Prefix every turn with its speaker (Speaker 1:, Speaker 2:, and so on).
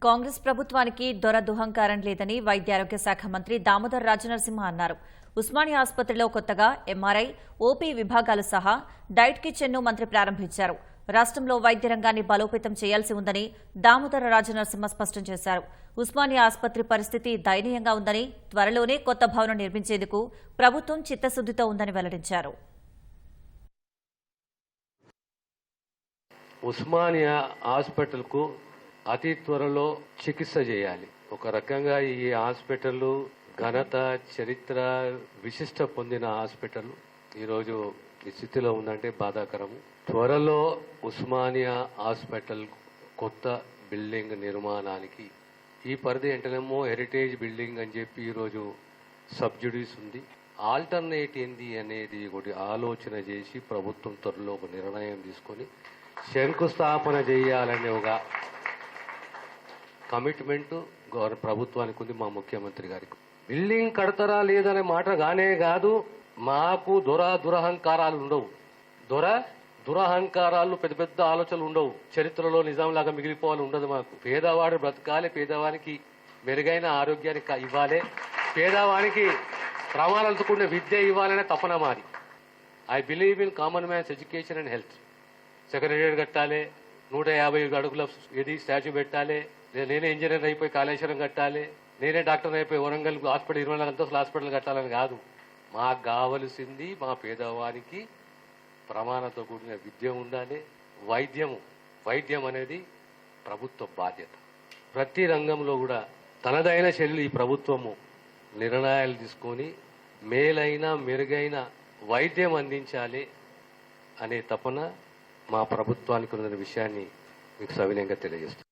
Speaker 1: కాంగ్రెస్ ప్రభుత్వానికి దొరదుహంకారం లేదని వైద్య ఆరోగ్య శాఖ మంత్రి దామోదర్ రాజనరసింహ అన్నారు. ఉస్మానియా ఆసుపత్రిలో కొత్తగా ఎంఆర్ఐ, ఓపీ విభాగాలు సహా డైట్ కిచెన్ను మంత్రి ప్రారంభించారు. రాష్ట్రంలో వైద్య రంగాన్ని బలోపేతం చేయాల్సి ఉందని దామోదర రాజనరసింహ స్పష్టం చేశారు. ఉస్మానియా ఆసుపత్రి పరిస్థితి దయనీయంగా ఉందని, త్వరలోనే కొత్త భవనం నిర్మించేందుకు ప్రభుత్వం చిత్తశుద్దితో ఉందని వెల్లడించారు.
Speaker 2: ఉస్మానియా హాస్పిటల్కు అతి త్వరలో చికిత్స చేయాలి. ఒక రకంగా ఈ హాస్పిటల్ ఘనత, చరిత్ర, విశిష్ట పొందిన హాస్పిటల్ ఈరోజు ఈ స్థితిలో ఉందంటే బాధాకరము. త్వరలో ఉస్మానియా హాస్పిటల్ కొత్త బిల్డింగ్ నిర్మాణానికి ఈ పరిధి అంటేనేమో హెరిటేజ్ బిల్డింగ్ అని చెప్పి ఈరోజు సబ్సిడీస్ ఉంది. ఆల్టర్నేట్ ఏంది అనేది ఒకటి ఆలోచన చేసి ప్రభుత్వం త్వరలో ఒక నిర్ణయం తీసుకొని శంకుస్థాపన చేయాలనే ఒక కమిట్మెంట్ ప్రభుత్వానికి ఉంది, మా ముఖ్యమంత్రి గారికి. బిల్డింగ్ కడతారా లేదనే మాట గానే కాదు, మాకు దురహంకారాలు ఉండవు. దురహంకారాలు పెద్ద పెద్ద ఆలోచనలు ఉండవు. చరిత్రలో నిజాంలాగా మిగిలిపోవాలి ఉండదు మాకు. పేదవాడు బ్రతకాలి, పేదవానికి మెరుగైన ఆరోగ్యాన్ని ఇవ్వాలి, పేదవానికి ప్రమాణాలతో కూడిన విద్య ఇవ్వాలనే తపన మాది. I believe in common man's education and health. Secretariat కట్టాలి, 150 అడుగుల స్టాచ్యూ పెట్టాలి, నేనే ఇంజనీర్ అయిపోయి కాళేశ్వరం కట్టాలి, నేనే డాక్టర్ అయిపోయి వరంగల్ హాస్పిటల్ 24 అంతస్తుల హాస్పిటల్ కట్టాలని కాదు. మాకు కావలసింది మా పేదవానికి ప్రమాణంతో కూడిన విద్య ఉండాలి, వైద్యం అనేది ప్రభుత్వ బాధ్యత. ప్రతి రంగంలో కూడా తనదైన శైలిలో ఈ ప్రభుత్వము నిర్ణయాలు తీసుకొని మేలైన మెరుగైన వైద్యం అందించాలి అనే తపన మా ప్రభుత్వానికి ఉన్న విషయాన్ని మీకు సవినయంగా తెలియజేస్తాను.